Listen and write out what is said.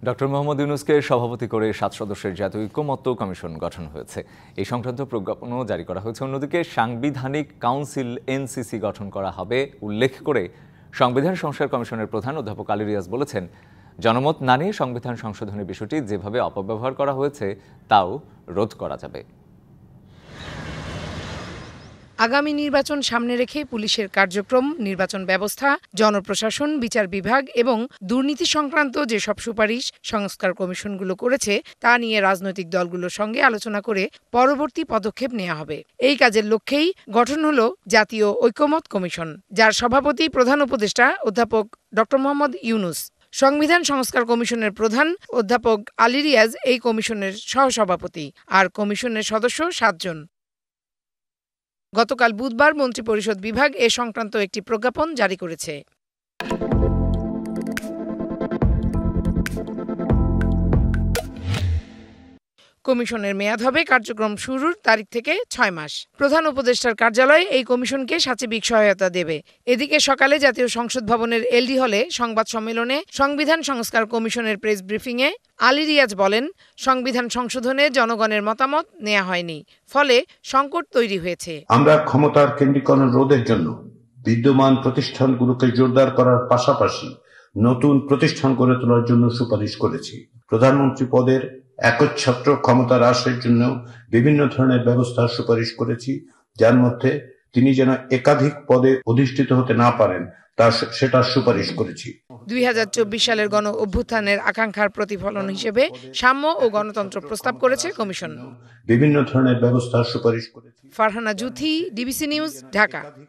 Doctor Mohammad ইউনূসকে সভাপতি করে 7 সদস্যের জাতীয় ঐকমত্য কমিশন গঠন হয়েছে। এই সংক্রান্ত প্রজ্ঞাপনও জারি করা হয়েছে। অন্যদিকে সাংবিধানিক কাউন্সিল এনসিসি গঠন করা হবে উল্লেখ করে সংবিধান সংস্কার কমিশনের প্রধান অধ্যাপক আলী রিয়াজ বলেছেন, জনমত না নিয়ে সংবিধান সংশোধনের বিষয়টি যেভাবে অপব্যবহার করা হয়েছে তাও রোধ করা যাবে। আগামী নির্বাচন সামনে রেখে পুলিশের কার্যক্রম, নির্বাচন ব্যবস্থা, জনপ্রশাসন, বিচার বিভাগ এবং দুর্নীতি সংক্রান্ত যেসব সুপারিশ সংস্কার কমিশনগুলো করেছে তা নিয়ে রাজনৈতিক দলগুলোর সঙ্গে আলোচনা করে পরবর্তী পদক্ষেপ নেওয়া হবে। এই কাজের লক্ষ্যেই গঠন হলো জাতীয় ঐকমত্য কমিশন, যার সভাপতি প্রধান উপদেষ্টা অধ্যাপক ডক্টর মোহাম্মদ ইউনূস। সংবিধান সংস্কার কমিশনের প্রধান অধ্যাপক আলী রিয়াজ এই কমিশনের সহসভাপতি, আর কমিশনের সদস্য 7 জন। গতকাল বুধবার মন্ত্রিপরিষদ বিভাগ এ সংক্রান্ত একটি প্রজ্ঞাপন জারি করেছে। কমিশনের মেয়াদ হবে কার্যক্রম শুরুর তারিখ থেকে 6 মাস। প্রধান উপদেষ্টার কার্যালয় এই কমিশনকে সাচিবিক সহায়তা দেবে। এদিকে সকালে জাতীয় সংসদ ভবনের এলডি হলে সংবাদ সম্মেলনে সংবিধান সংস্কার কমিশনের প্রেস ব্রিফিংয়ে আলী রিয়াজ বলেন, সংবিধান সংশোধনে জনগণের মতামত নেওয়া হয়নি, ফলে সংকট তৈরি হয়েছে। আমরা ক্ষমতার কেন্দ্রীকরণ রোধের জন্য বিদ্যমান প্রতিষ্ঠানগুলোকে জোরদার করার পাশাপাশি নতুন প্রতিষ্ঠান গড়ে তোলার জন্য সুপারিশ করেছি। প্রধানমন্ত্রী পদের একচ্ছত্র ক্ষমতা হ্রাসের জন্য বিভিন্ন ধরনের ব্যবস্থার সুপারিশ করেছি, যার মধ্যে তিনি যেন একাধিক পদে অধিষ্ঠিত হতে না পারেন সেটার সুপারিশ করেছি। 2024 সালের গণ অভ্যুত্থানের আকাঙ্ক্ষার প্রতিফলন হিসেবে সাম্য ও গণতন্ত্র প্রস্তাব করেছে কমিশন। বিভিন্ন ধরনের ব্যবস্থার সুপারিশ করেছি। Farhana Juthi, DBC news, Dhaka.